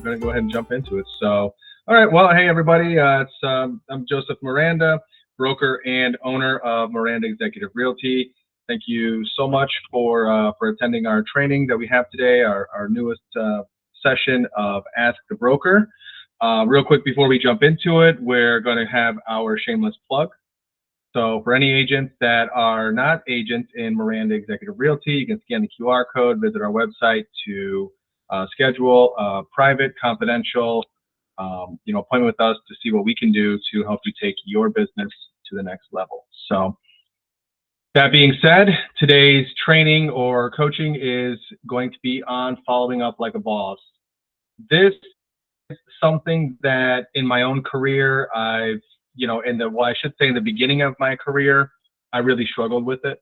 going to go ahead and jump into it. So, all right. Well, hey, everybody. I'm Joseph Miranda, broker and owner of Miranda Executive Realty. Thank you so much for attending our training that we have today, our newest session of Ask the Broker. Real quick before we jump into it, we're going to have our shameless plug. So for any agents that are not agents in Miranda Executive Realty, you can scan the QR code, visit our website to schedule a private, confidential, appointment with us to see what we can do to help you take your business to the next level. So that being said, today's training or coaching is going to be on following up like a boss. This is something that in my own career, I should say in the beginning of my career, I really struggled with it.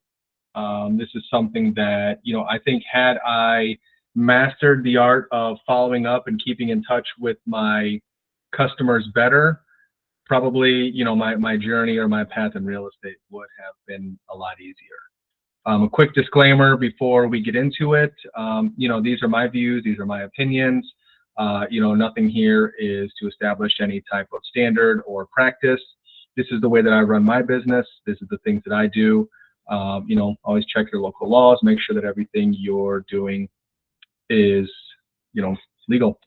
This is something that, I think had I mastered the art of following up and keeping in touch with my customers better, probably, my journey or my path in real estate would have been a lot easier. A quick disclaimer before we get into it, these are my views, these are my opinions. Nothing here is to establish any type of standard or practice. This is the way that I run my business. This is the things that I do. Always check your local laws, make sure that everything you're doing is, legal,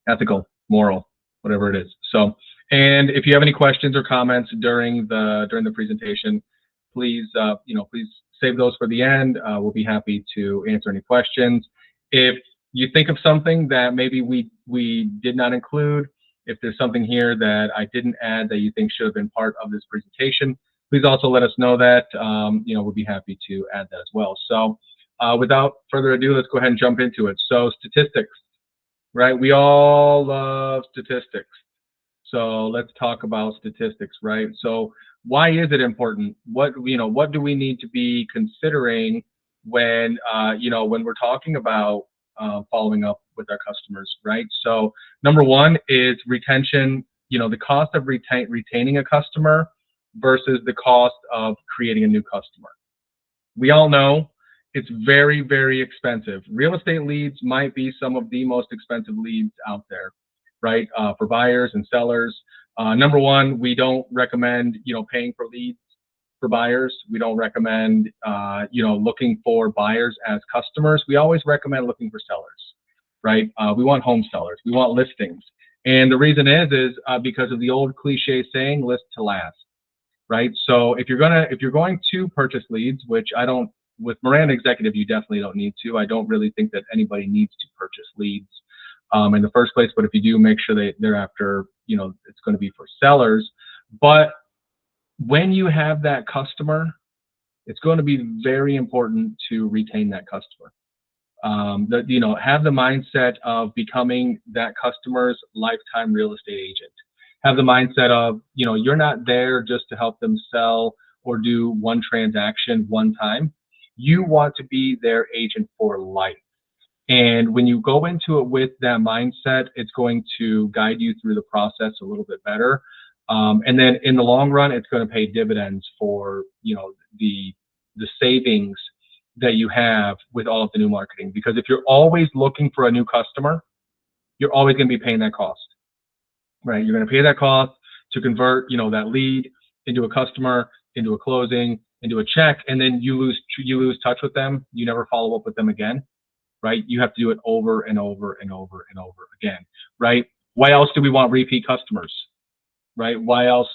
ethical, moral, whatever it is. So, and if you have any questions or comments during the presentation, please save those for the end. We'll be happy to answer any questions. If you think of something that maybe we did not include, if there's something here that I didn't add that you think should have been part of this presentation, please also let us know that. We'll be happy to add that as well. So without further ado, let's go ahead and jump into it. So statistics, right? We all love statistics. So let's talk about statistics, right? So why is it important? What do we need to be considering when we're talking about following up with our customers, right? So number one is retention, the cost of retaining a customer versus the cost of creating a new customer. We all know it's very, very expensive. Real estate leads might be some of the most expensive leads out there, right? For buyers and sellers. Number one, we don't recommend, paying for leads for buyers. We don't recommend, looking for buyers as customers. We always recommend looking for sellers, right? We want home sellers. We want listings. And the reason is because of the old cliche saying, list to last, right? So if you're going to purchase leads, which I don't, with Miranda Executive, you definitely don't need to. I don't really think that anybody needs to purchase leads in the first place. But if you do, make sure they're after, it's going to be for sellers. But when you have that customer, it's going to be very important to retain that customer. Have the mindset of becoming that customer's lifetime real estate agent. Have the mindset of, you're not there just to help them sell or do one transaction one time. You want to be their agent for life. And when you go into it with that mindset, it's going to guide you through the process a little bit better. And then in the long run, it's going to pay dividends for, the savings that you have with all of the new marketing. Because if you're always looking for a new customer, you're always going to be paying that cost, right? You're going to pay that cost to convert, that lead into a customer, into a closing, into a check, and then you lose touch with them. You never follow up with them again, right? You have to do it over and over and over and over again, right? Why else do we want repeat customers, right? Why else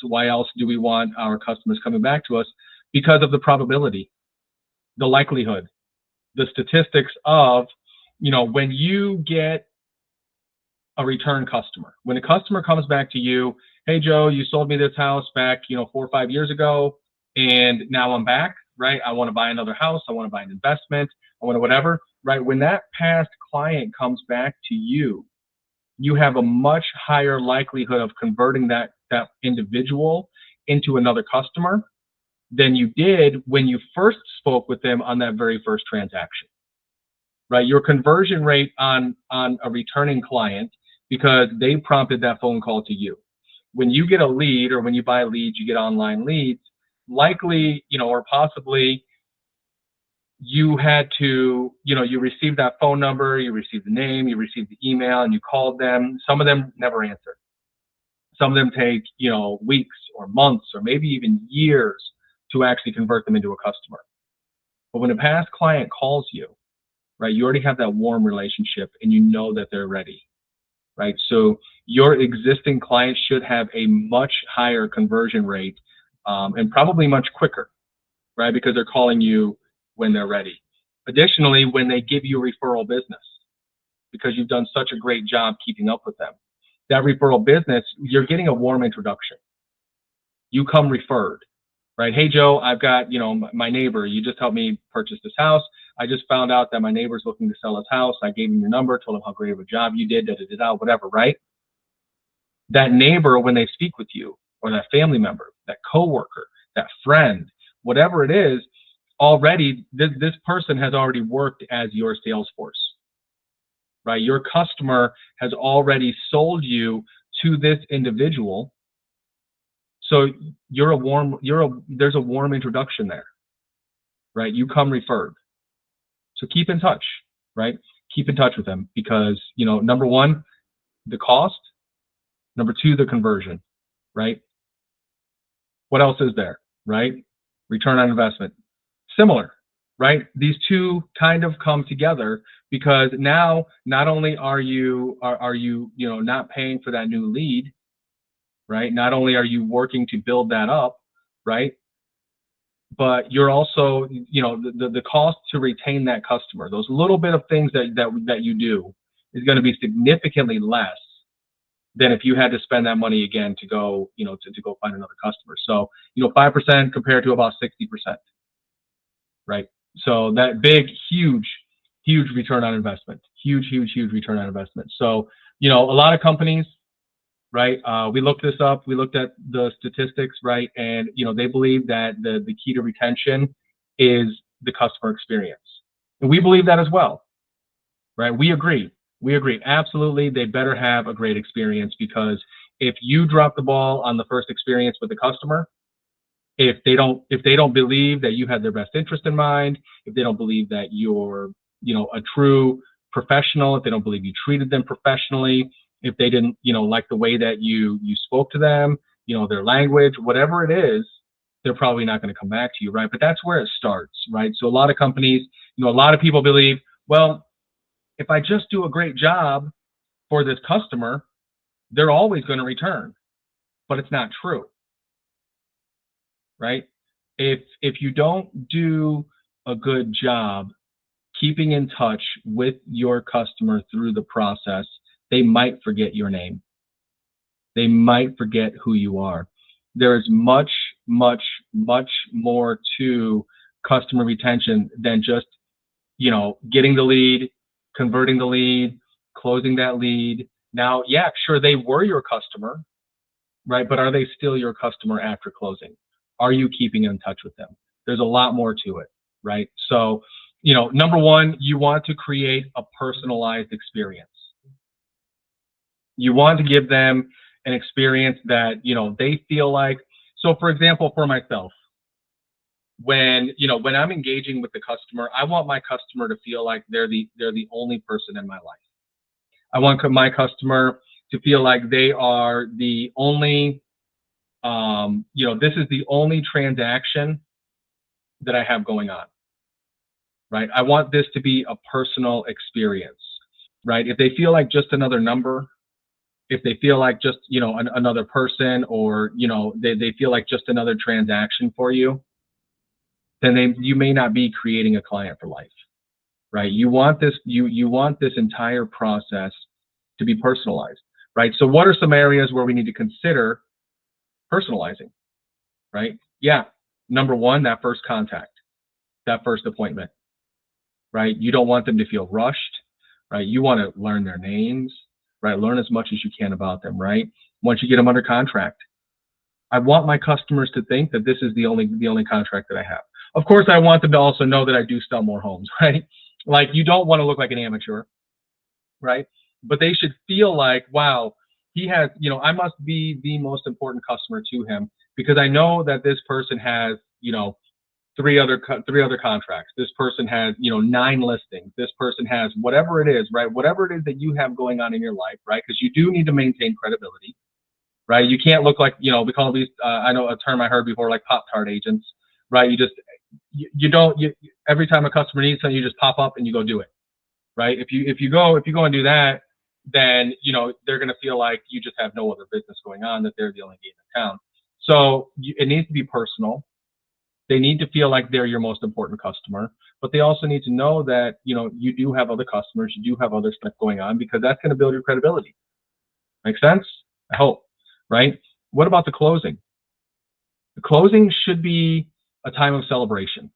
do we want our customers coming back to us? Because of the probability, the likelihood, the statistics of, when you get a return customer, when a customer comes back to you, hey, Joe, you sold me this house back, 4 or 5 years ago, and now I'm back, right? I want to buy another house. I want to buy an investment. I want to whatever, right? When that past client comes back to you, you have a much higher likelihood of converting that individual into another customer than you did when you first spoke with them on that very first transaction, right? Your conversion rate on a returning client, because they prompted that phone call to you. When you get a lead, or when you buy leads, you get online leads, likely, or possibly you had to, you received that phone number, you received the name, you received the email, and you called them. Some of them never answer. Some of them take, weeks or months or maybe even years to actually convert them into a customer. But when a past client calls you, right, you already have that warm relationship and you know that they're ready, right? So your existing clients should have a much higher conversion rate, and probably much quicker, right? Because they're calling you when they're ready. Additionally, when they give you referral business, because you've done such a great job keeping up with them, that referral business, you're getting a warm introduction. You come referred, right? Hey, Joe, I've got, my neighbor. You just helped me purchase this house. I just found out that my neighbor's looking to sell his house. I gave him your number, told him how great of a job you did, whatever, right? That neighbor, when they speak with you, or that family member, that coworker, that friend, whatever it is, already, this person has already worked as your sales force, right? Your customer has already sold you to this individual. So there's a warm introduction there, right? You come referred. So keep in touch, right? Keep in touch with them because, number one, the cost, number two, the conversion, right? What else is there, right? Return on investment. Similar, right? These two kind of come together because now not only are you not paying for that new lead, right? Not only are you working to build that up, right? But you're also, the cost to retain that customer, those little bit of things that you do is going to be significantly less than if you had to spend that money again to go, to go find another customer. So, 5% compared to about 60%, right? So that big, huge return on investment, huge return on investment. So, a lot of companies, right? We looked this up. We looked at the statistics, right? And they believe that the key to retention is the customer experience, and we believe that as well, right? We agree. Absolutely, they better have a great experience because if you drop the ball on the first experience with the customer, if they don't believe that you had their best interest in mind, if they don't believe that you're a true professional, if they don't believe you treated them professionally, if they didn't like the way that you spoke to them, their language, whatever it is, they're probably not going to come back to you, right? But that's where it starts, right? So a lot of companies, a lot of people believe, well, if I just do a great job for this customer, they're always going to return. But it's not true, right? If you don't do a good job keeping in touch with your customer through the process, they might forget your name. They might forget who you are. There is much more to customer retention than just, getting the lead, converting the lead, closing that lead. Now, yeah, sure, they were your customer, right? But are they still your customer after closing? Are you keeping in touch with them? There's a lot more to it, right? So, number one, you want to create a personalized experience. You want to give them an experience that, they feel like. So, for example, for myself, when I'm engaging with the customer, I want my customer to feel like they're the only person in my life. I want my customer to feel like they are the only, this is the only transaction that I have going on, right? I want this to be a personal experience, right? If they feel like just another number, if they feel like just, another person, or, they feel like just another transaction for you, then you may not be creating a client for life, right? You want this entire process to be personalized, right? So what are some areas where we need to consider personalizing, right? Yeah. Number one, that first contact, that first appointment, right? You don't want them to feel rushed, right? You want to learn their names, right? Learn as much as you can about them, right? Once you get them under contract, I want my customers to think that this is the only contract that I have. Of course, I want them to also know that I do sell more homes, right? Like, you don't want to look like an amateur, right? But they should feel like, wow, he has, I must be the most important customer to him because I know that this person has, three other contracts. This person has, 9 listings. This person has whatever it is, right? Whatever it is that you have going on in your life, right? Because you do need to maintain credibility, right? You can't look like, we call these, I know a term I heard before, like Pop-Tart agents, right? You don't, every time a customer needs something, you just pop up and you go do it, right? If you go and do that, then, they're going to feel like you just have no other business going on, that they're the only game in town. So it needs to be personal. They need to feel like they're your most important customer, but they also need to know that, you do have other customers, you do have other stuff going on, because that's going to build your credibility. Make sense? I hope, right? What about the closing? The closing should be a time of celebration,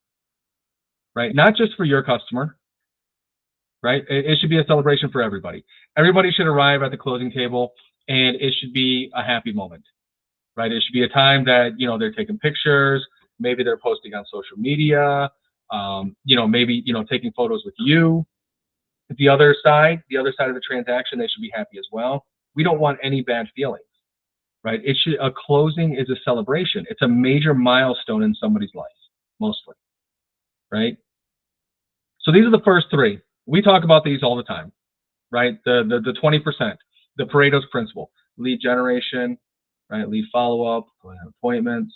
right? Not just for your customer, right? It should be a celebration for everybody. Everybody should arrive at the closing table, and it should be a happy moment, right? It should be a time that, they're taking pictures. Maybe they're posting on social media, maybe, taking photos with you. The other side of the transaction, they should be happy as well. We don't want any bad feelings, right? A closing is a celebration. It's a major milestone in somebody's life, mostly, right? So these are the first 3. We talk about these all the time, right? The 20%, the Pareto's principle: lead generation, right? Lead follow-up, appointments,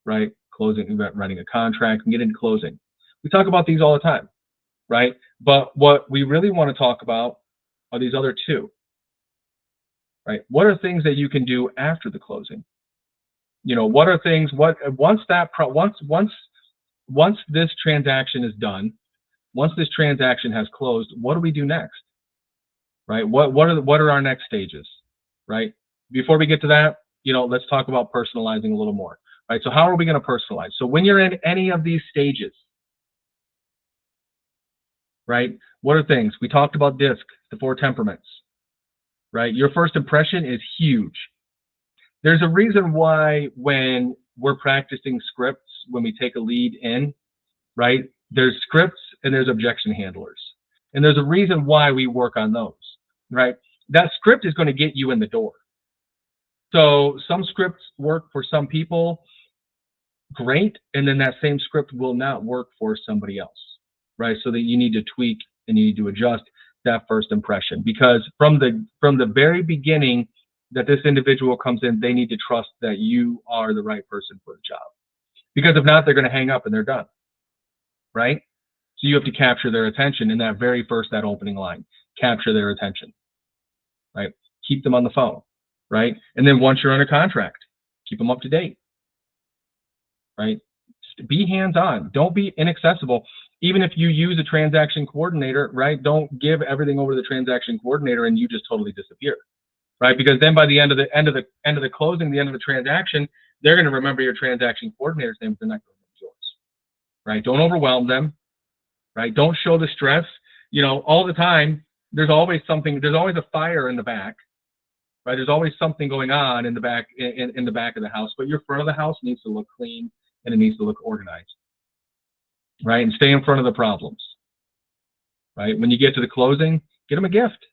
right? Closing, writing a contract, and get into closing. We talk about these all the time, right? But what we really want to talk about are these other 2, right? What are things that you can do after the closing? What are things? Once this transaction is done, once this transaction has closed, what do we do next, right? What are our next stages, right? Before we get to that, let's talk about personalizing a little more. Right, so how are we going to personalize? So when you're in any of these stages, right, what are things? We talked about DISC, the 4 temperaments, right? Your first impression is huge. There's a reason why when we're practicing scripts, when we take a lead in, right, there's scripts and there's objection handlers. And there's a reason why we work on those, right? That script is going to get you in the door. So some scripts work for some people, great, and then that same script will not work for somebody else, right? So that you need to tweak and you need to adjust that first impression, because from the very beginning that this individual comes in, they need to trust that you are the right person for the job, because if not, they're going to hang up and they're done, right? So you have to capture their attention in that opening line. Capture their attention, right? Keep them on the phone, right? And then once you're under contract, keep them up to date, right? Be hands-on. Don't be inaccessible. Even if you use a transaction coordinator, right? Don't give everything over to the transaction coordinator and you just totally disappear, right? Because then by the end of the closing, the end of the transaction, they're going to remember your transaction coordinator's name, but they're not going to remember yours, right? Don't overwhelm them, right? Don't show the stress. All the time, there's always a fire in the back, right? There's always something going on in the back, in the back of the house, but your front of the house needs to look clean and it needs to look organized, right? And stay in front of the problems, right? When you get to the closing, get them a gift.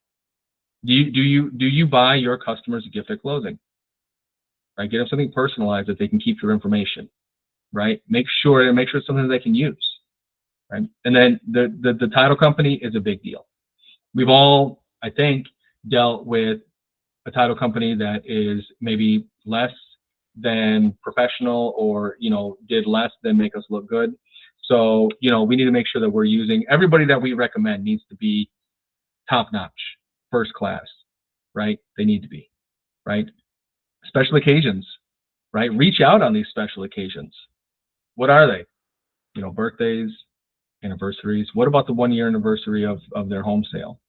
Do you buy your customers a gift at closing, right? Get them something personalized that they can keep your information, right? Make sure it's something they can use, right? And then the title company is a big deal. We've all, I think, dealt with a title company that is maybe less than professional, or did less than make us look good. So we need to make sure that we're using, everybody that we recommend needs to be top notch, first class, right? They need to be, right? Special occasions, right? Reach out on these special occasions. What are they? Birthdays, anniversaries. What about the 1-year anniversary of their home sale?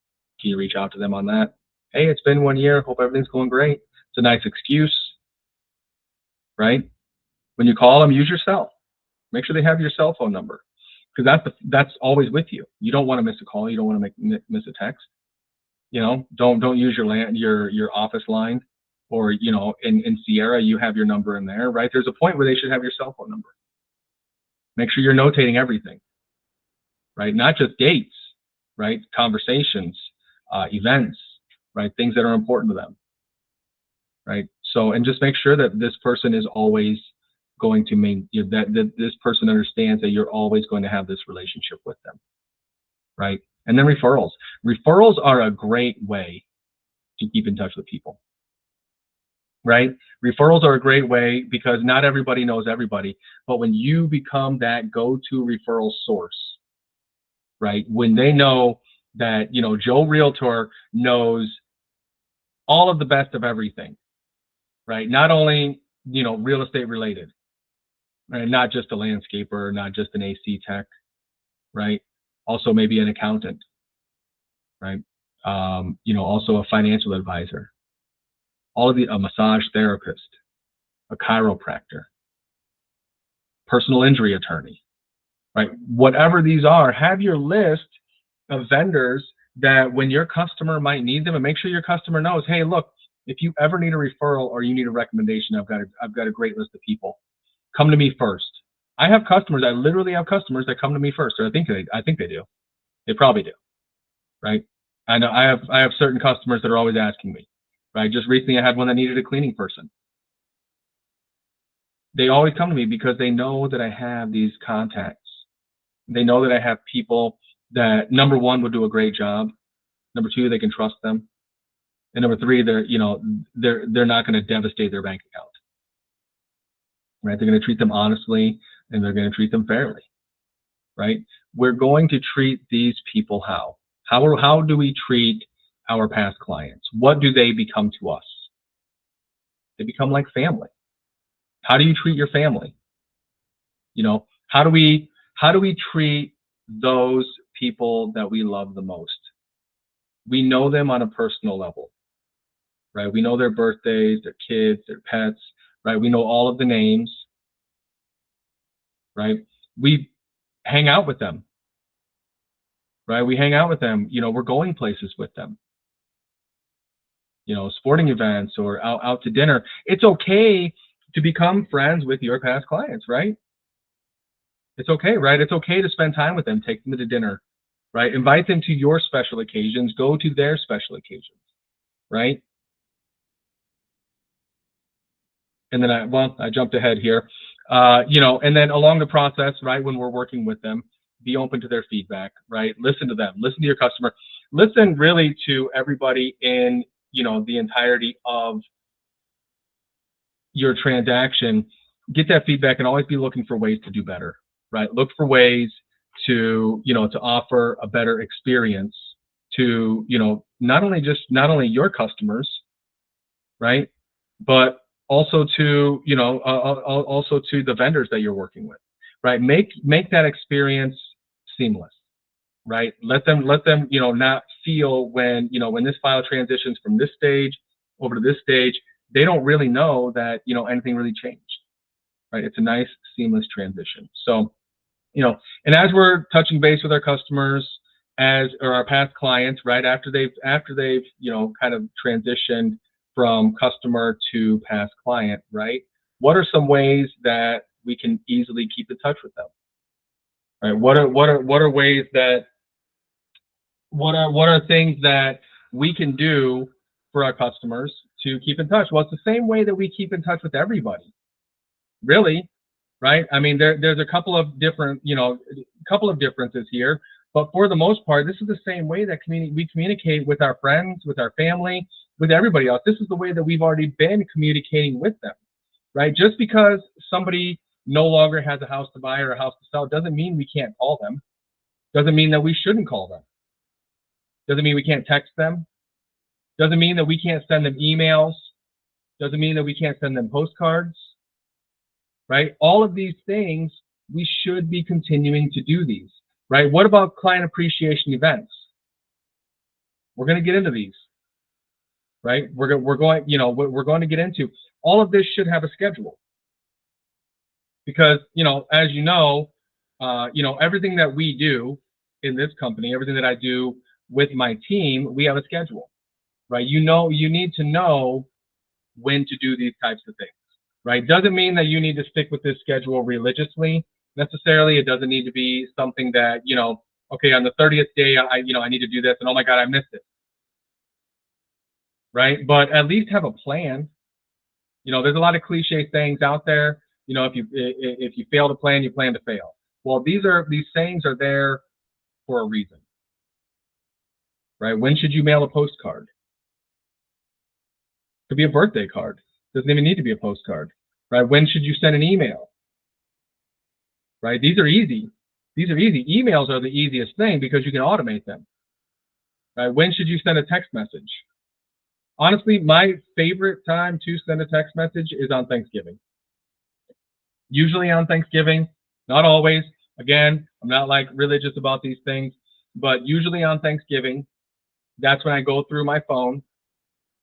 Can you reach out to them on that? Hey, it's been 1 year. Hope everything's going great. It's a nice excuse, right? When you call them, use your cell. Make sure they have your cell phone number, because that's always with you. You don't want to miss a call. You don't want to miss a text. Don't use your office line, or in Sierra you have your number in there, right? There's a point where they should have your cell phone number. Make sure you're notating everything, right? Not just dates, right? Conversations, events, right? Things that are important to them, right? So, and just make sure that this person is always going to that this person understands that you're always going to have this relationship with them, right? And then referrals. Referrals are a great way to keep in touch with people, right? Referrals are a great way because not everybody knows everybody, but when you become that go-to referral source, right? When they know that, Joe Realtor knows all of the best of everything, right? Not only, real estate related, right? Not just a landscaper, not just an AC tech, right? Also maybe an accountant, right? Also a financial advisor, a massage therapist, a chiropractor, personal injury attorney, right? Whatever these are, have your list of vendors that when your customer might need them, and make sure your customer knows, hey, look, if you ever need a referral or you need a recommendation, I've got a great list of people. Come to me first. I literally have customers that come to me first, or I think they do. They probably do, right? I know I have certain customers that are always asking me, right? Just recently I had one that needed a cleaning person. They always come to me because they know that I have these contacts. They know that I have people that, number one, will do a great job. Number two, they can trust them. And number three, they're not going to devastate their bank account, right? They're going to treat them honestly and they're going to treat them fairly, right? We're going to treat these people how? How do we treat our past clients? What do they become to us? They become like family. How do you treat your family? How do we treat those people that we love the most? We know them on a personal level, right? We know their birthdays, their kids, their pets, right? We know all of the names, right? We hang out with them, right? We hang out with them. We're going places with them, sporting events or out to dinner. It's okay to become friends with your past clients, right? It's okay, right? It's okay to spend time with them, take them to dinner, right? Invite them to your special occasions, go to their special occasions, right? And then I jumped ahead here, and then along the process, right, when we're working with them, be open to their feedback, right? Listen to them, listen to your customer, listen really to everybody in, the entirety of your transaction. Get that feedback and always be looking for ways to do better, right? Look for ways to, to offer a better experience to, not only your customers, right, but also to, also to the vendors that you're working with, right? Make that experience seamless, right? Let them, not feel when this file transitions from this stage over to this stage, they don't really know that, anything really changed, right? It's a nice seamless transition. So, and as we're touching base with our customers, or our past clients, right, after they've, kind of transitioned from customer to past client, right? What are some ways that we can easily keep in touch with them? Right? What are ways that what are things that we can do for our customers to keep in touch? Well, it's the same way that we keep in touch with everybody, really, right? I mean, there's a couple of different, couple of differences here, but for the most part, this is the same way that we communicate with our friends, with our family, with everybody else. This is the way that we've already been communicating with them, right? Just because somebody no longer has a house to buy or a house to sell doesn't mean we can't call them. Doesn't mean that we shouldn't call them. Doesn't mean we can't text them. Doesn't mean that we can't send them emails. Doesn't mean that we can't send them postcards, right? All of these things, we should be continuing to do these, right? What about client appreciation events? We're going to get into these, right? We're going to get into all of this. Should have a schedule because, as everything that we do in this company, everything that I do with my team, we have a schedule, right? You need to know when to do these types of things, right? Doesn't mean that you need to stick with this schedule religiously necessarily. It doesn't need to be something that, okay, on the 30th day, I need to do this and oh my God, I missed it. Right? But at least have a plan. There's a lot of cliche things out there, You know, if you fail to plan, you plan to fail. Well, these sayings are there for a reason, right? When should you mail a postcard? Could be a birthday card. Doesn't even need to be a postcard, right? When should you send an email? Right? These are easy. These are easy. Emails are the easiest thing because you can automate them. Right? When should you send a text message? Honestly, my favorite time to send a text message is on Thanksgiving. Usually on Thanksgiving, not always. Again, I'm not like religious about these things, but usually on Thanksgiving, that's when I go through my phone,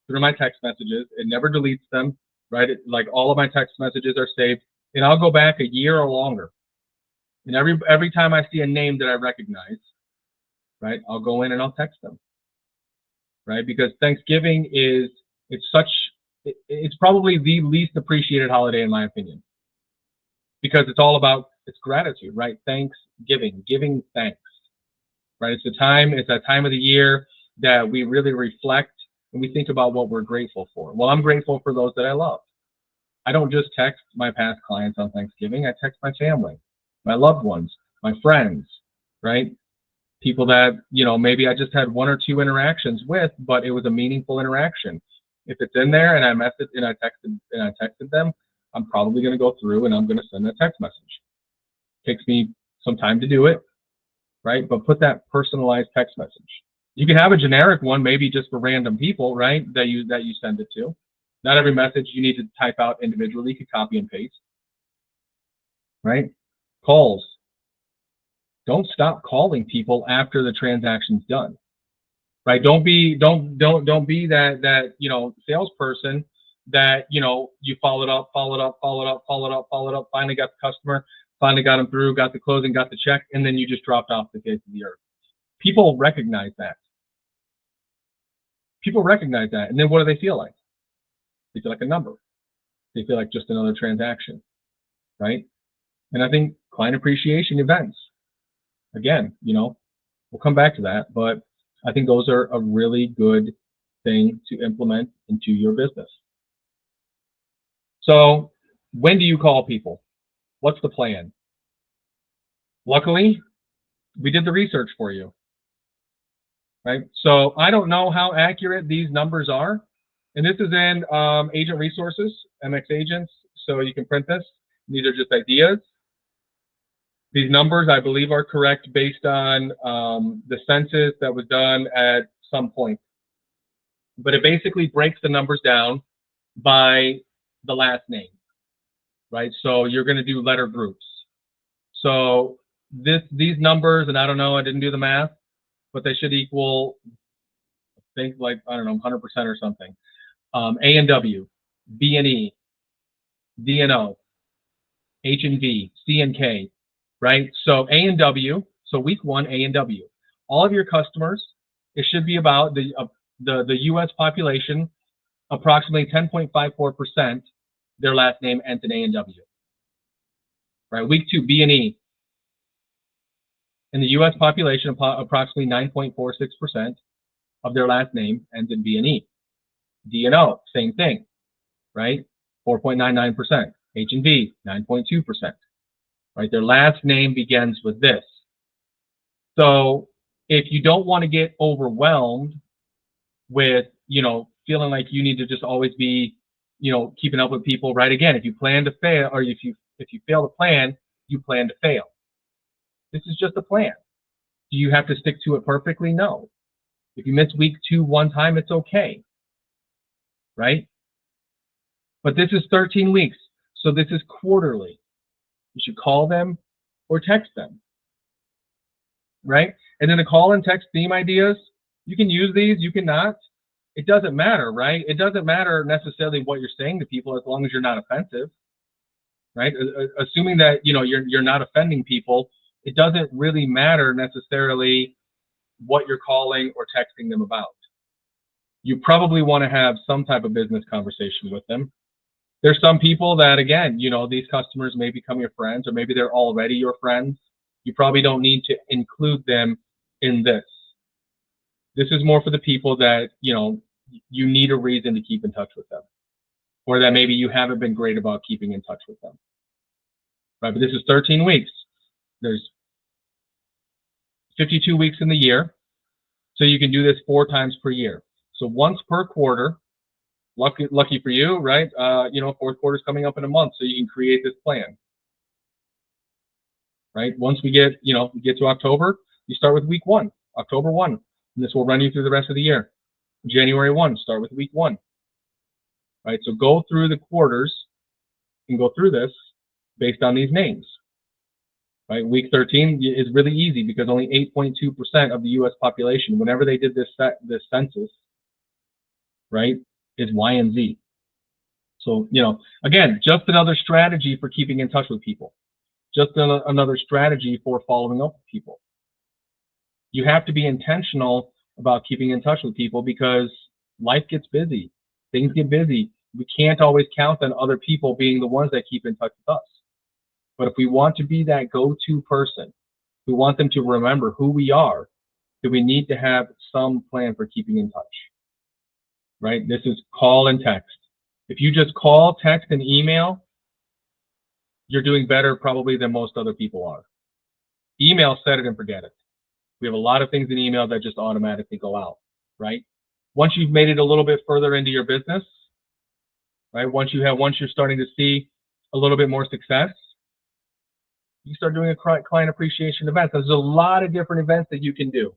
through my text messages. It never deletes them, right? Like all of my text messages are saved, and I'll go back a year or longer. And every time I see a name that I recognize, right, I'll go in and I'll text them, right? Because Thanksgiving it's probably the least appreciated holiday in my opinion, because it's gratitude, right? Thanksgiving, giving thanks, right? It's that time of the year that we really reflect and we think about what we're grateful for. Well, I'm grateful for those that I love. I don't just text my past clients on Thanksgiving. I text my family, my loved ones, my friends, right? People that, maybe I just had one or two interactions with, but it was a meaningful interaction. If it's in there and I texted them, I'm probably going to go through and I'm going to send a text message. Takes me some time to do it, right? But put that personalized text message. You can have a generic one, maybe just for random people, right? That you send it to. Not every message you need to type out individually. You can copy and paste, right? Calls. Don't stop calling people after the transaction's done, right? Don't be that salesperson that you followed up, finally got the customer, finally got them through, got the closing, got the check, and then you just dropped off the face of the earth. People recognize that. And then what do they feel like? They feel like a number. They feel like just another transaction, right? And I think client appreciation events, again, we'll come back to that, but I think those are a really good thing to implement into your business. So when do you call people? What's the plan? Luckily, we did the research for you, right? So I don't know how accurate these numbers are. And this is in Agent Resources, MX Agents. So you can print this. These are just ideas. These numbers, I believe, are correct based on the census that was done at some point. But it basically breaks the numbers down by the last name, right? So you're going to do letter groups. So these numbers, and I don't know, I didn't do the math, but they should equal, I think, like, I don't know, 100% or something. A and W, B and E, D and O, H and V, C and K, right? So A and W, so week one, A and W. All of your customers, it should be about the U.S. population, approximately 10.54%, their last name ends in A and W. Right? Week two, B and E. In the U.S. population, approximately 9.46% of their last name ends in B and E. D and O, same thing, right? 4.99%. H and V, 9.2%. Right? Their last name begins with this. So if you don't want to get overwhelmed with, feeling like you need to just always be, keeping up with people, right? Again, if you plan to fail, or if you fail to plan, you plan to fail. This is just a plan. Do you have to stick to it perfectly? No. If you miss week two one time, it's okay, right? But this is 13 weeks, so this is quarterly. You should call them or text them, right? And then the call and text theme ideas, you can use these, you cannot. It doesn't matter, right? It doesn't matter necessarily what you're saying to people as long as you're not offensive, right? Assuming that, you're not offending people, it doesn't really matter necessarily what you're calling or texting them about. You probably want to have some type of business conversation with them. There's some people that, again, these customers may become your friends, or maybe they're already your friends. You probably don't need to include them in this. This is more for the people that, you need a reason to keep in touch with them, or that maybe you haven't been great about keeping in touch with them. right? But this is 13 weeks. There's 52 weeks in the year, so you can do this 4 times per year. So once per quarter. Lucky for you, right? Fourth quarter is coming up in a month, so you can create this plan, right? Once we get to October, you start with week 1, October 1, and this will run you through the rest of the year. January 1, start with week 1, right? So go through the quarters and go through this based on these names, right? Week 13 is really easy because only 8.2% of the U.S. population, whenever they did this census, right, is Y and Z. So, again, just another strategy for keeping in touch with people. Just another strategy for following up with people. You have to be intentional about keeping in touch with people because life gets busy. Things get busy. We can't always count on other people being the ones that keep in touch with us. But if we want to be that go-to person, we want them to remember who we are, then we need to have some plan for keeping in touch. Right? This is call and text. If you just call, text, and email, you're doing better probably than most other people are. Email, set it and forget it. We have a lot of things in email that just automatically go out, right? Once you've made it a little bit further into your business, right? Once you're starting to see a little bit more success, you start doing a client appreciation event. There's a lot of different events that you can do.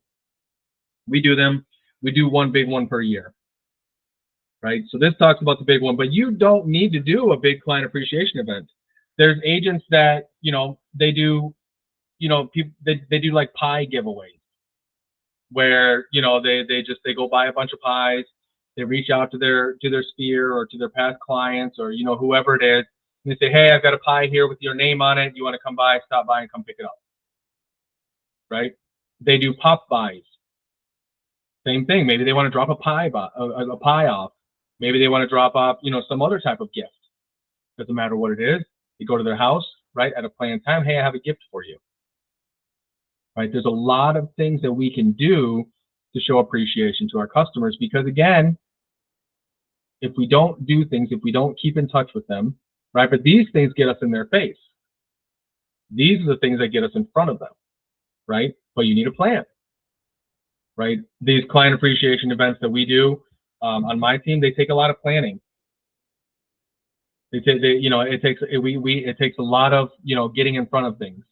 We do them. We do one big one per year. Right? So this talks about the big one, but you don't need to do a big client appreciation event. There's agents that, they do, they do like pie giveaways where, they go buy a bunch of pies. They reach out to their sphere or to their past clients or, whoever it is. And they say, hey, I've got a pie here with your name on it. You want to come by, stop by and come pick it up. Right? They do pop buys. Same thing. Maybe they want to drop a pie off. Maybe they want to drop off, some other type of gift. Doesn't matter what it is. You go to their house, right, at a planned time. Hey, I have a gift for you. Right? There's a lot of things that we can do to show appreciation to our customers because, again, if we don't do things, if we don't keep in touch with them, right, but these things get us in their face. These are the things that get us in front of them, right? But you need a plan, right? These client appreciation events that we do, on my team, they take a lot of planning. It takes a lot of getting in front of things.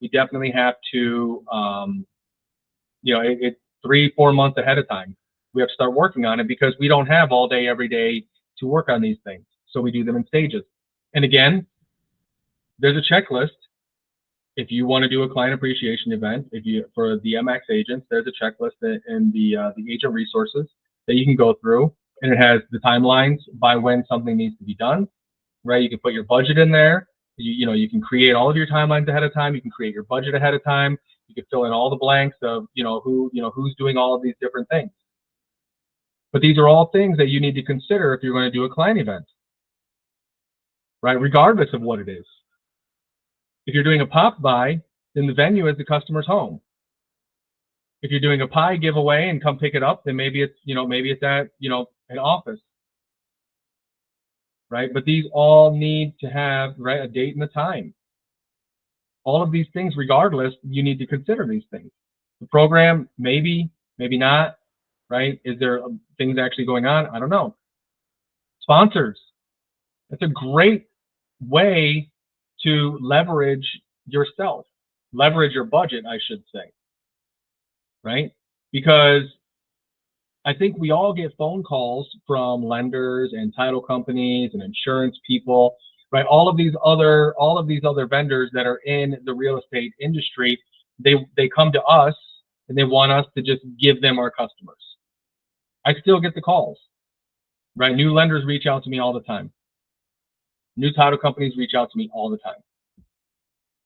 We definitely have to, 3-4 months ahead of time. We have to start working on it because we don't have all day every day to work on these things. So we do them in stages. And again, there's a checklist. If you want to do a client appreciation event, for the MX agents, there's a checklist in the agent resources that you can go through, and it has the timelines by when something needs to be done, right? You can put your budget in there. You can create all of your timelines ahead of time. You can create your budget ahead of time. You can fill in all the blanks of who's doing all of these different things. But these are all things that you need to consider if you're going to do a client event, right? Regardless of what it is. If you're doing a pop buy, then the venue is the customer's home. If you're doing a pie giveaway and come pick it up, then maybe it's at an office, right? But these all need to have, right, a date and a time. All of these things, regardless, you need to consider these things. The program, maybe not, right? Is there things actually going on? I don't know. Sponsors. That's a great way to leverage yourself, leverage your budget, I should say. Right? Because I think we all get phone calls from lenders and title companies and insurance people, right? All of these other vendors that are in the real estate industry, they come to us and they want us to just give them our customers. I still get the calls, right? New lenders reach out to me all the time. New title companies reach out to me all the time,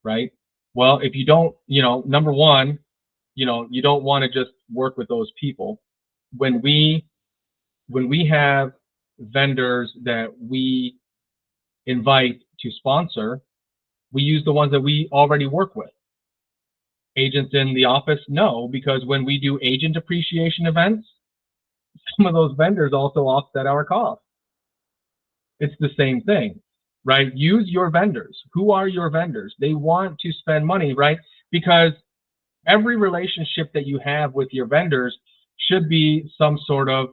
right? Well, if you don't, number one, you don't want to just work with those people. When we have vendors that we invite to sponsor, we use the ones that we already work with. Agents in the office, no, because when we do agent appreciation events, some of those vendors also offset our costs. It's the same thing. right? Use your vendors. Who are your vendors? They want to spend money, right? Because every relationship that you have with your vendors should be some sort of,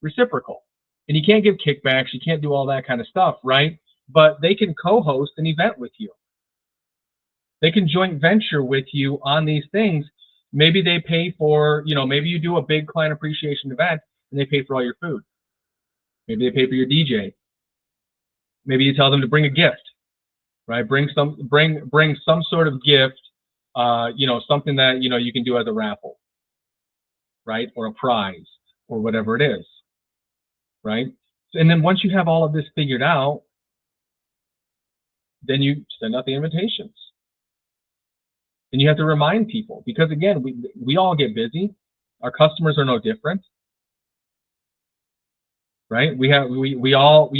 reciprocal. And you can't give kickbacks, you can't do all that kind of stuff, right? But they can co-host an event with you. They can joint venture with you on these things. Maybe they pay for, maybe you do a big client appreciation event and they pay for all your food. Maybe they pay for your DJ. Maybe you tell them to bring a gift, right? Bring some sort of gift, something that, you can do as a raffle, right? Or a prize or whatever it is, right? And then once you have all of this figured out, then you send out the invitations. And you have to remind people, because again, we all get busy. Our customers are no different, right? We all,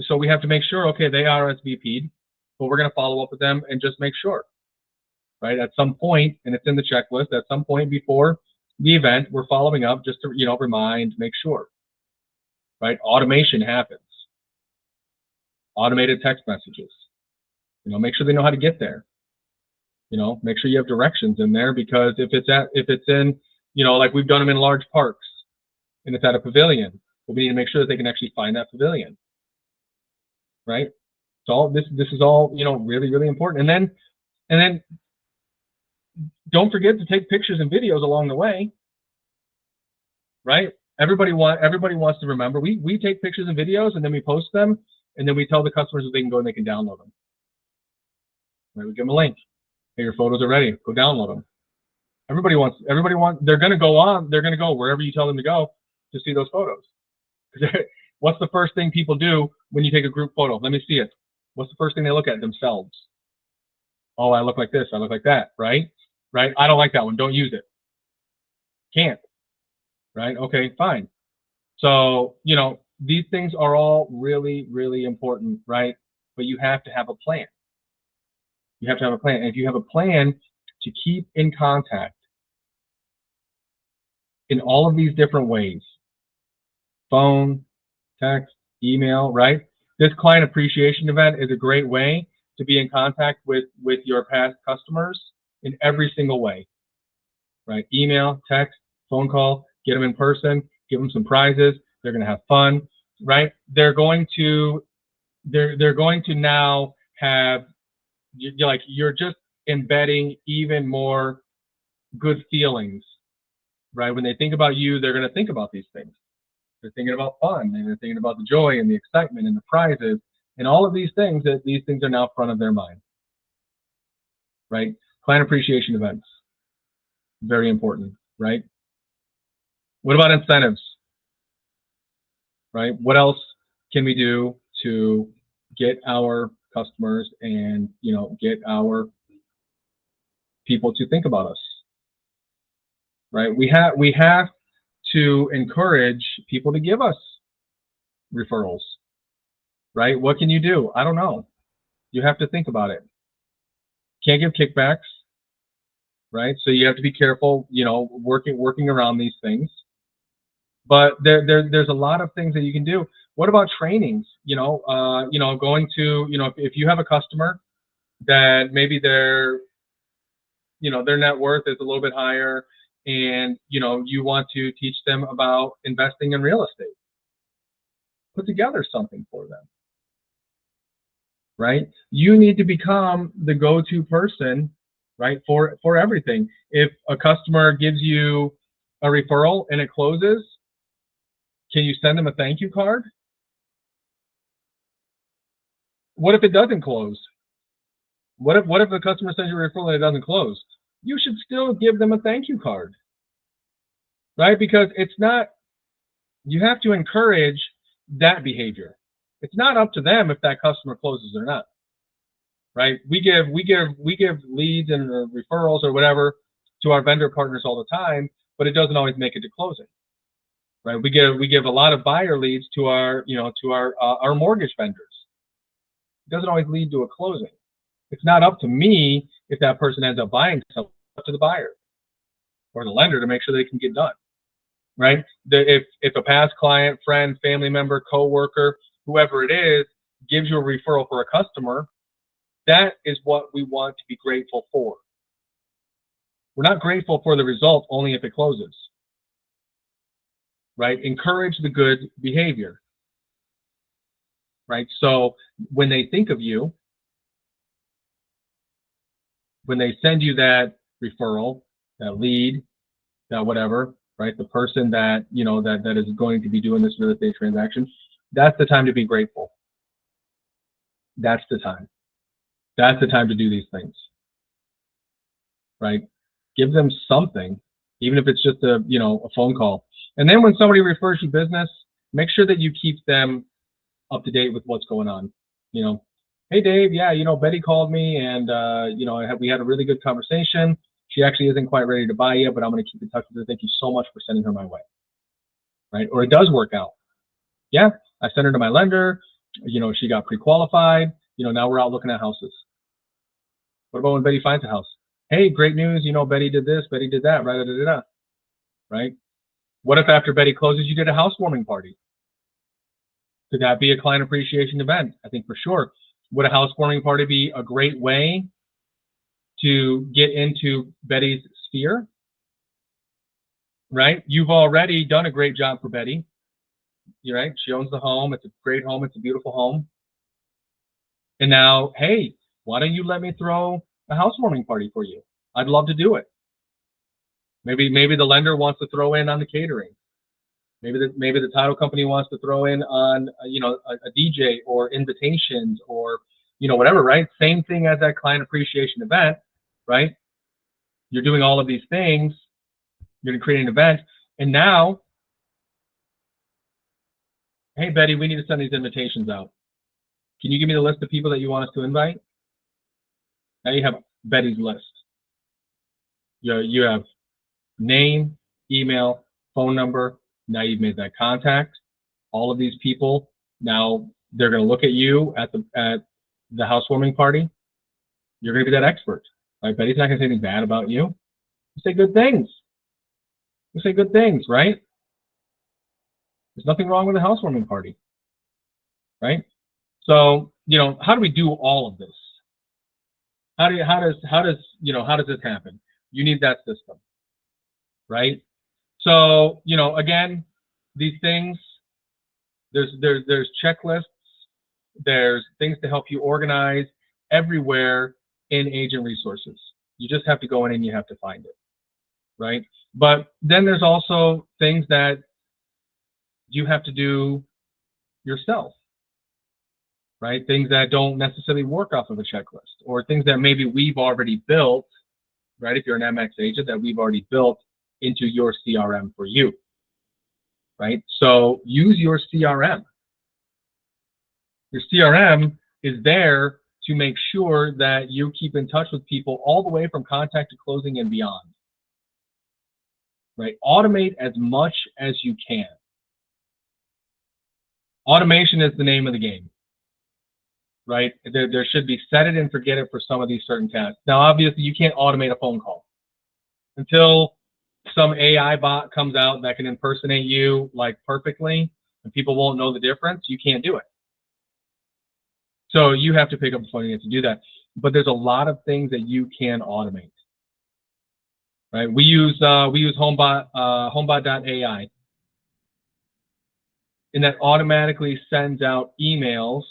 so we have to make sure, okay, they RSVP'd, but we're going to follow up with them and just make sure, right? At some point, and it's in the checklist, at some point before the event, we're following up just to, remind, make sure, right? Automation happens. Automated text messages, make sure they know how to get there. Make sure you have directions in there, because if it's in, like we've done them in large parks and it's at a pavilion, we need to make sure that they can actually find that pavilion, right? So all this is all, really, really important. And then don't forget to take pictures and videos along the way, right? Everybody wants to remember. We take pictures and videos and then we post them, and then we tell the customers that they can go and they can download them. Right? We give them a link. Hey, your photos are ready. Go download them. Everybody wants. They're going to go wherever you tell them to go to see those photos. What's the first thing people do when you take a group photo? Let me see it. What's the first thing they look at? Themselves. Oh, I look like this. I look like that. Right? Right? I don't like that one. Don't use it. Can't. Right? Okay, fine. So, these things are all really, really important, right? But you have to have a plan. You have to have a plan. And if you have a plan to keep in contact in all of these different ways, phone, text, email, right? This client appreciation event is a great way to be in contact with your past customers in every single way, right? Email, text, phone call, get them in person, give them some prizes. They're going to have fun, right? They're going to now have, you're just embedding even more good feelings, right? When they think about you, they're going to think about these things. They're thinking about fun, and they're thinking about the joy and the excitement and the prizes and all of these things. That these things are now front of their mind, right? Client appreciation events, very important, right? What about incentives, right? What else can we do to get our customers and get our people to think about us, right? We have to encourage people to give us referrals, right? What can you do? I don't know. You have to think about it. Can't give kickbacks, right? So you have to be careful, working around these things. But there's a lot of things that you can do. What about trainings? Going to, if you have a customer that maybe their net worth is a little bit higher, and you want to teach them about investing in real estate, put together something for them, right? You need to become the go-to person, right, for everything. If a customer gives you a referral and it closes, can you send them a thank you card? What if it doesn't close? What if the customer sends you a referral and it doesn't close? You should still give them a thank you card, right? Because you have to encourage that behavior. It's not up to them if that customer closes or not, right? We give leads and referrals or whatever to our vendor partners all the time, but it doesn't always make it to closing, right? We give a lot of buyer leads to our mortgage vendors. It doesn't always lead to a closing. It's not up to me if that person ends up buying something. It's up to the buyer or the lender to make sure they can get done, right? If a past client, friend, family member, coworker, whoever it is, gives you a referral for a customer, that is what we want to be grateful for. We're not grateful for the result only if it closes, right? Encourage the good behavior, right? So when they think of you, when they send you that referral, that lead, that whatever, right? The person that, that is going to be doing this real estate transaction, that's the time to be grateful. That's the time. That's the time to do these things, right? Give them something, even if it's just a phone call. And then when somebody refers you business, make sure that you keep them up to date with what's going on. Hey Dave, yeah, Betty called me, and we had a really good conversation. She actually isn't quite ready to buy yet, but I'm going to keep in touch with her. Thank you so much for sending her my way, right? Or it does work out. Yeah, I sent her to my lender. She got pre-qualified. Now we're out looking at houses. What about when Betty finds a house? Hey, great news. Betty did this, Betty did that, right? What if after Betty closes, you did a housewarming party? Could that be a client appreciation event? I think for sure. Would a housewarming party be a great way to get into Betty's sphere? Right? You've already done a great job for Betty. You're right. She owns the home. It's a great home. It's a beautiful home. And now, hey, why don't you let me throw a housewarming party for you? I'd love to do it. Maybe the lender wants to throw in on the catering. Maybe the title company wants to throw in on a DJ or invitations or whatever, right? Same thing as that client appreciation event, right? You're doing all of these things. You're going to create an event, and now, hey Betty, we need to send these invitations out. Can you give me the list of people that you want us to invite? Now you have Betty's list. You have name, email, phone number. Now you've made that contact. All of these people, now they're going to look at you at the housewarming party. You're going to be that expert, right? Betty's not going to say anything bad about you. You say good things. You say good things, right? There's nothing wrong with a housewarming party, right? So, how do we do all of this? How does this happen? You need that system, right? So, again, these things, there's checklists, there's things to help you organize everywhere in agent resources. You just have to go in and you have to find it, right? But then there's also things that you have to do yourself, right? Things that don't necessarily work off of a checklist, or things that maybe we've already built, right? If you're an MX agent, that we've already built into your CRM for you, right? So use your CRM. Your CRM is there to make sure that you keep in touch with people all the way from contact to closing and beyond, right? Automate as much as you can. Automation is the name of the game, right? There should be set it and forget it for some of these certain tasks. Now, obviously, you can't automate a phone call until some AI bot comes out that can impersonate you like perfectly, and people won't know the difference. You can't do it. So you have to pick up the phone and you have to do that. But there's a lot of things that you can automate, right? We use homebot.ai, and that automatically sends out emails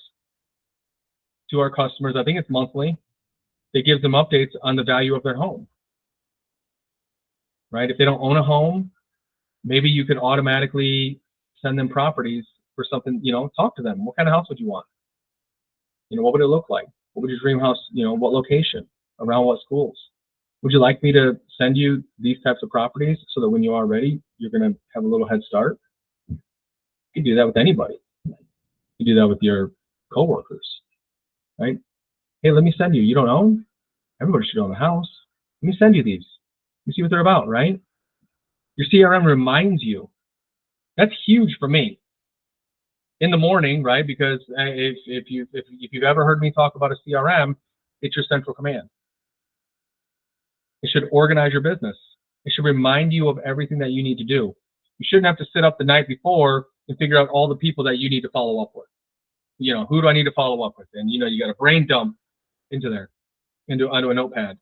to our customers. I think it's monthly. It gives them updates on the value of their home, right? If they don't own a home, maybe you can automatically send them properties for something, talk to them. What kind of house would you want? What would it look like? What would your dream house, what location, around what schools? Would you like me to send you these types of properties so that when you are ready, you're going to have a little head start? You can do that with anybody. You do that with your coworkers, right? Hey, let me send you. You don't own? Everybody should own a house. Let me send you these. Let me see what they're about, right? Your CRM reminds you. That's huge for me. In the morning, right? Because if you've ever heard me talk about a CRM, it's your central command. It should organize your business. It should remind you of everything that you need to do. You shouldn't have to sit up the night before and figure out all the people that you need to follow up with. Who do I need to follow up with? And, you got a brain dump into there, onto a notepad.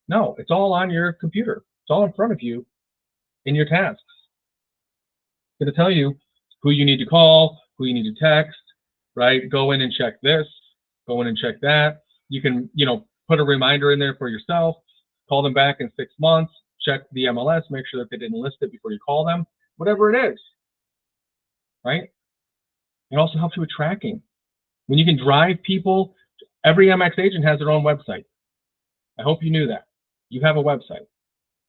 No, it's all on your computer. It's all in front of you in your tasks. It's going to tell you who you need to call, who you need to text, right? Go in and check this, go in and check that. You can, put a reminder in there for yourself, call them back in 6 months, check the MLS, make sure that they didn't list it before you call them, whatever it is, right? It also helps you with tracking. When you can drive people, every MX agent has their own website. I hope you knew that. You have a website.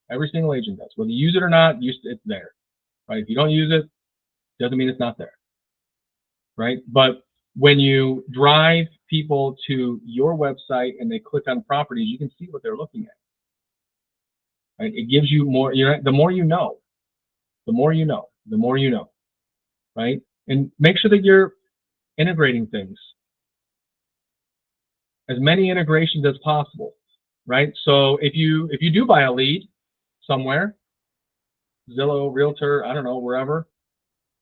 Every single agent does. Whether you use it or not, it's there, right? If you don't use it, doesn't mean it's not there, right? But when you drive people to your website and they click on properties, you can see what they're looking at, right? It gives you more, the more you know, the more you know, the more you know, right? And make sure that you're integrating things, as many integrations as possible, right? So if you do buy a lead somewhere, Zillow, Realtor, I don't know, wherever,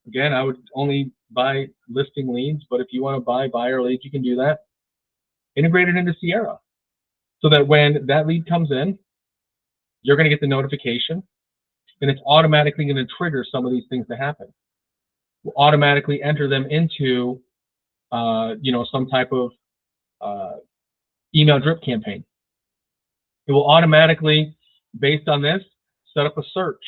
again, I would only buy listing leads, but if you want to buy buyer leads, you can do that. Integrate it into Sierra so that when that lead comes in, you're going to get the notification and it's automatically going to trigger some of these things to happen. We'll automatically enter them into, some type of email drip campaign. It will automatically, based on this, set up a search,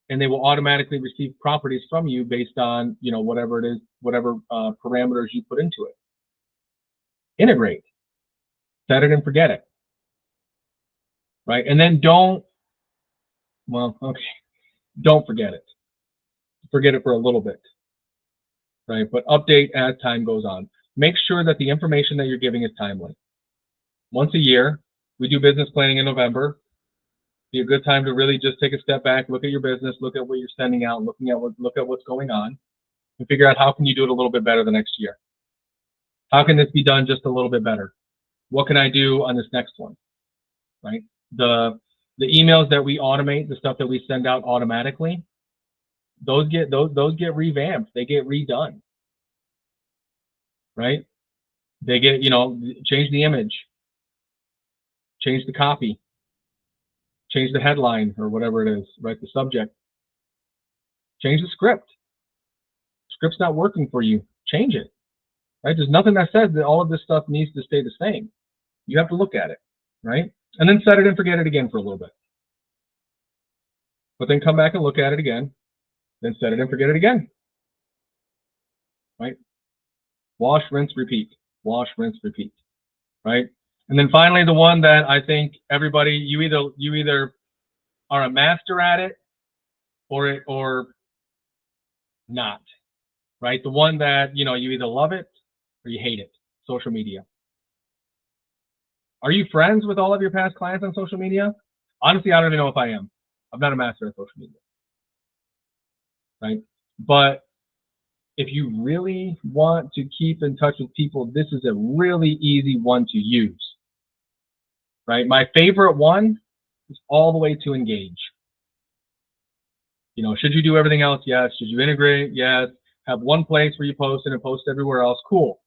and they will automatically receive properties from you based on, whatever it is, whatever parameters you put into it. Integrate, set it and forget it, right? And then don't forget it. Forget it for a little bit, right? But update as time goes on. Make sure that the information that you're giving is timely. Once a year, we do business planning in November. Be a good time to really just take a step back, look at your business, look at what you're sending out, look at what's going on, and figure out how can you do it a little bit better the next year. How can this be done just a little bit better? What can I do on this next one, right? The emails that we automate, the stuff that we send out automatically, those get revamped, they get redone, right? They get, change the image, change the copy, change the headline or whatever it is, right? The subject, change the script. Script's not working for you, change it, right? There's nothing that says that all of this stuff needs to stay the same. You have to look at it, right? And then set it and forget it again for a little bit. But then come back and look at it again, then set it and forget it again, right? Wash, rinse, repeat. Wash, rinse, repeat, right? And then finally, the one that I think everybody, you either are a master at it or not, right? The one that, you either love it or you hate it, social media. Are you friends with all of your past clients on social media? Honestly, I don't even know if I am. I'm not a master at social media, right? But if you really want to keep in touch with people, this is a really easy one to use, right? My favorite one is all the way to engage. Should you do everything else? Yes. Should you integrate? Yes. Have one place where you post it and post everywhere else? Cool,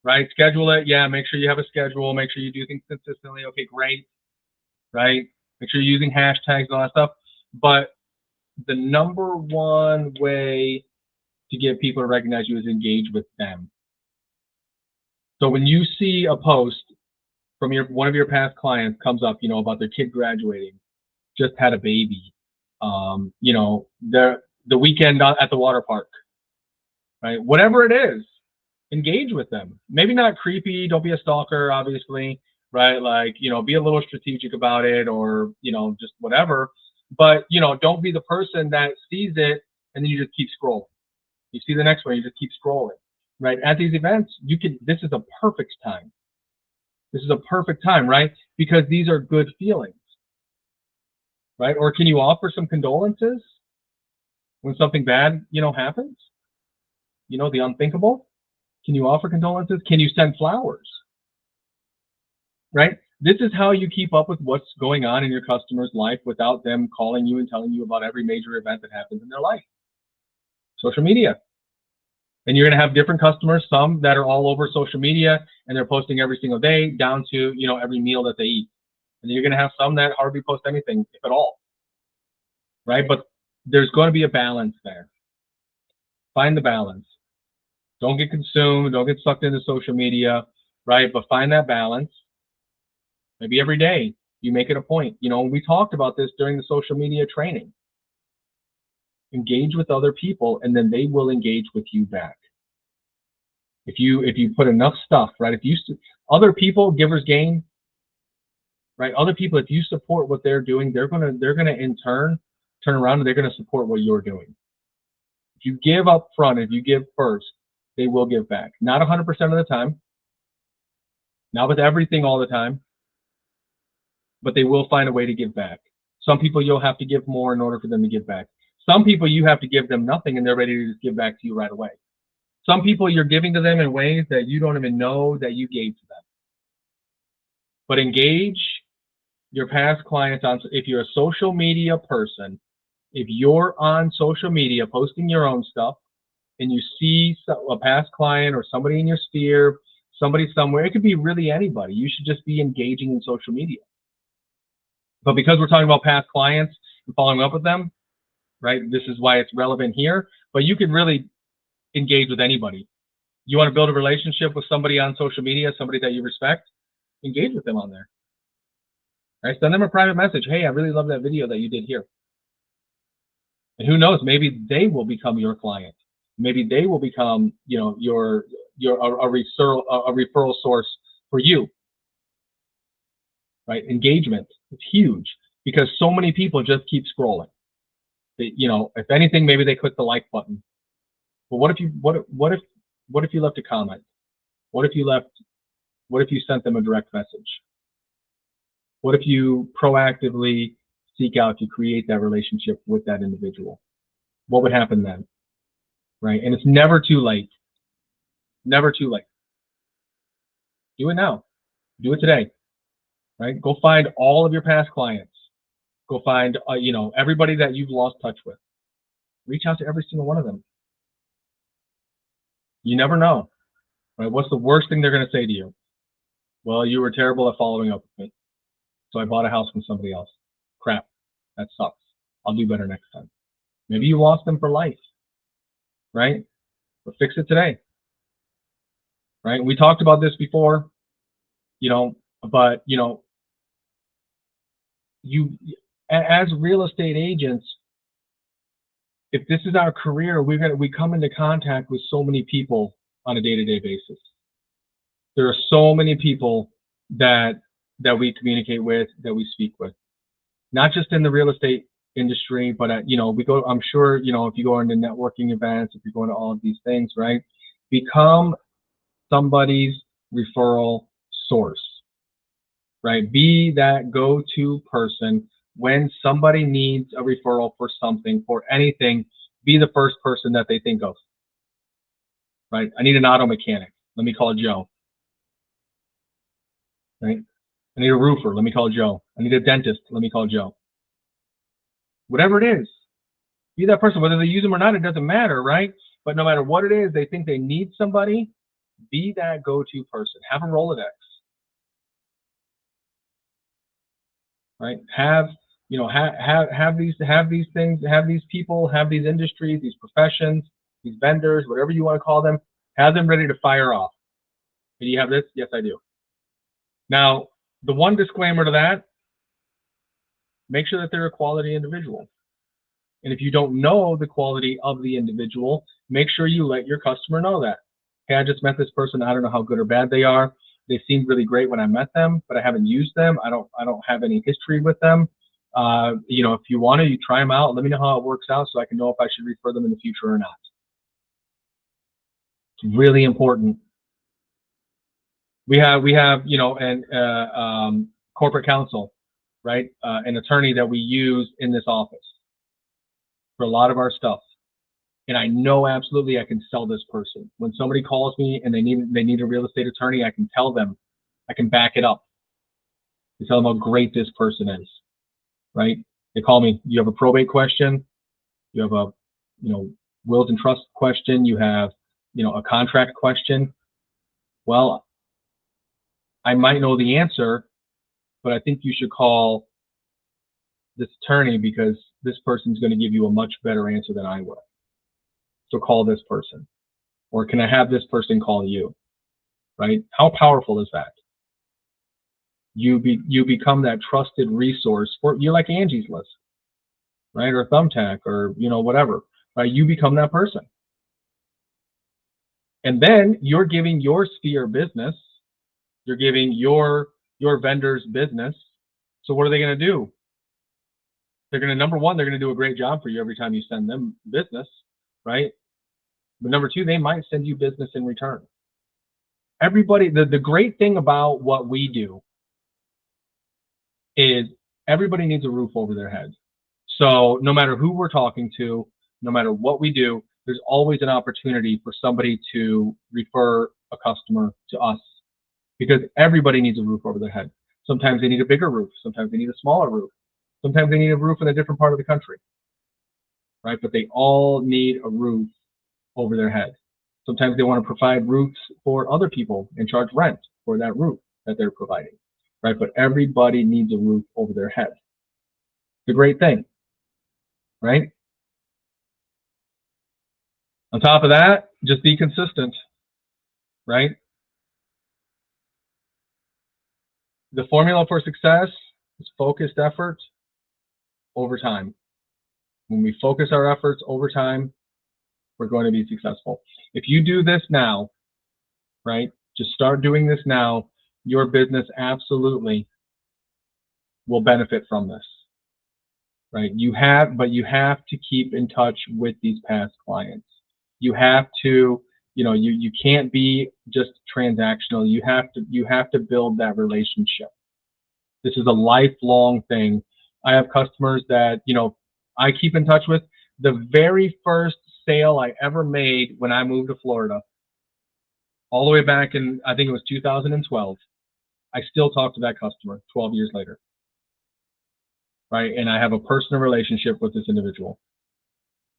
right? Schedule it. Yeah. Make sure you have a schedule. Make sure you do things consistently. Okay, great, right? Make sure you're using hashtags and all that stuff. But the number one way to get people to recognize you is engage with them. So when you see a post from one of your past clients comes up, about their kid graduating, just had a baby, the weekend at the water park, right? Whatever it is, engage with them. Maybe not creepy. Don't be a stalker, obviously, right? Like, be a little strategic about it or, just whatever. But, don't be the person that sees it and then you just keep scrolling. You see the next one, you just keep scrolling, right? At these events, this is a perfect time. This is a perfect time, right? Because these are good feelings, right? Or can you offer some condolences when something bad, happens? The unthinkable? Can you offer condolences? Can you send flowers, right? This is how you keep up with what's going on in your customer's life without them calling you and telling you about every major event that happens in their life. Social media. And you're going to have different customers, some that are all over social media and they're posting every single day down to, every meal that they eat. And then you're going to have some that hardly post anything, if at all. Right? But there's going to be a balance there. Find the balance. Don't get consumed. Don't get sucked into social media, right? But find that balance. Maybe every day you make it a point. We talked about this during the social media training. Engage with other people, and then they will engage with you back. If you put enough stuff, right? Other people, givers gain, right? Other people, if you support what they're doing, they're gonna in turn turn around and they're gonna support what you're doing. If you give up front, if you give first, they will give back. Not 100% of the time, not with everything all the time, but they will find a way to give back. Some people you'll have to give more in order for them to give back. Some people you have to give them nothing and they're ready to just give back to you right away. Some people you're giving to them in ways that you don't even know that you gave to them. But engage your past clients on, if you're a social media person, if you're on social media posting your own stuff and you see a past client or somebody in your sphere, somebody somewhere, it could be really anybody. You should just be engaging in social media. But because we're talking about past clients and following up with them, right? This is why it's relevant here. But you can really engage with anybody. You want to build a relationship with somebody on social media, somebody that you respect, engage with them on there. Right? Send them a private message. Hey, I really love that video that you did here. And who knows, maybe they will become your client. Maybe they will become, a referral source for you. Right? Engagement is huge because so many people just keep scrolling. If anything, maybe they click the like button. But what if you left a comment? What if you sent them a direct message? What if you proactively seek out to create that relationship with that individual? What would happen then? Right? And it's never too late. Never too late. Do it now. Do it today. Right? Go find all of your past clients. Go find, everybody that you've lost touch with. Reach out to every single one of them. You never know. Right? What's the worst thing they're going to say to you? Well, you were terrible at following up with me, so I bought a house from somebody else. Crap. That sucks. I'll do better next time. Maybe you lost them for life. Right? But fix it today. Right? We talked about this before, but you as real estate agents, if this is our career, we come into contact with so many people on a day-to-day basis. There are so many people that we communicate with, that we speak with, not just in the real estate industry, but we go. I'm sure if you go into networking events, if you go into all of these things, right? Become somebody's referral source, right? Be that go-to person when somebody needs a referral for something, for anything. Be the first person that they think of, right? I need an auto mechanic. Let me call Joe, right? I need a roofer. Let me call Joe. I need a dentist. Let me call Joe. Whatever it is, be that person. Whether they use them or not, it doesn't matter, right? But no matter what it is, they think they need somebody. Be that go-to person. Have a Rolodex, right? Have these things, have these people, have these industries, these professions, these vendors, whatever you want to call them. Have them ready to fire off. Do you have this? Yes, I do. Now, the one disclaimer to that: make sure that they're a quality individual. And if you don't know the quality of the individual, make sure you let your customer know that. Hey, I just met this person. I don't know how good or bad they are. They seemed really great when I met them, but I haven't used them. I don't have any history with them. If you want to, you try them out. Let me know how it works out so I can know if I should refer them in the future or not. It's really important. We have corporate counsel, right? An attorney that we use in this office for a lot of our stuff. And I know absolutely I can sell this person. When somebody calls me and they need a real estate attorney, I can tell them, I can back it up. I tell them how great this person is, right? They call me, you have a probate question, you have a wills and trust question, you have a contract question. Well, I might know the answer, but I think you should call this attorney because this person's going to give you a much better answer than I would. So call this person, or can I have this person call you? Right? How powerful is that? You become that trusted resource for you, like Angie's List, right? Or Thumbtack, or whatever, right? You become that person, and then you're giving your sphere business, you're giving your vendors business. So what are they going to do? They're going to, number one, they're going to do a great job for you every time you send them business, right? But number two, they might send you business in return. Everybody, the great thing about what we do is everybody needs a roof over their head. So no matter who we're talking to, no matter what we do, there's always an opportunity for somebody to refer a customer to us, because everybody needs a roof over their head. Sometimes they need a bigger roof. Sometimes they need a smaller roof. Sometimes they need a roof in a different part of the country, right? But they all need a roof over their head. Sometimes they want to provide roofs for other people and charge rent for that roof that they're providing, right? But everybody needs a roof over their head. It's a great thing, right? On top of that, just be consistent, right? The formula for success is focused effort over time. When we focus our efforts over time, we're going to be successful. If you do this now, right? Just start doing this now. Your business absolutely will benefit from this, right? But you have to keep in touch with these past clients. You have to, you can't be just transactional. You have to build that relationship. This is a lifelong thing. I have customers that, I keep in touch with. The very first sale I ever made when I moved to Florida, all the way back in, I think it was 2012, I still talk to that customer 12 years later, right? And I have a personal relationship with this individual,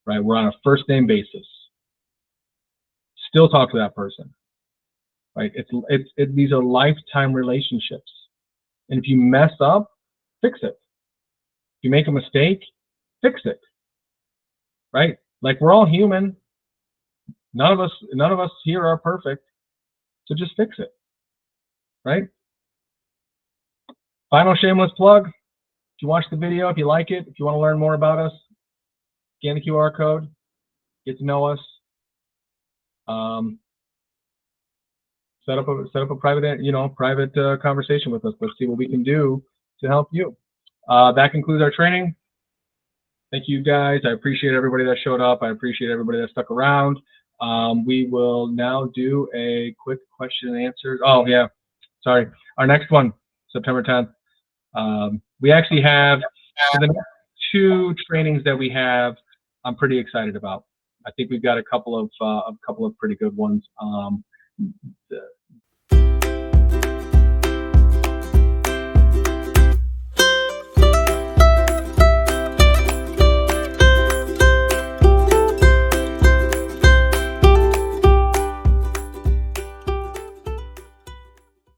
right? We're on a first name basis. Still talk to that person, right? These are lifetime relationships. And if you mess up, fix it. If you make a mistake, fix it, right? Like, we're all human. None of us here are perfect. So just fix it, right? Final shameless plug. If you watch the video, if you like it, if you want to learn more about us, scan the QR code, get to know us. Set up a private conversation with us. Let's see what we can do to help you. That concludes our training. Thank you, guys. I appreciate everybody that showed up. I appreciate everybody that stuck around. We will now do a quick question and answers. Oh yeah, sorry. Our next one, September 10th. We actually have the next 2 trainings that we have. I'm pretty excited about. I think we've got a couple of pretty good ones.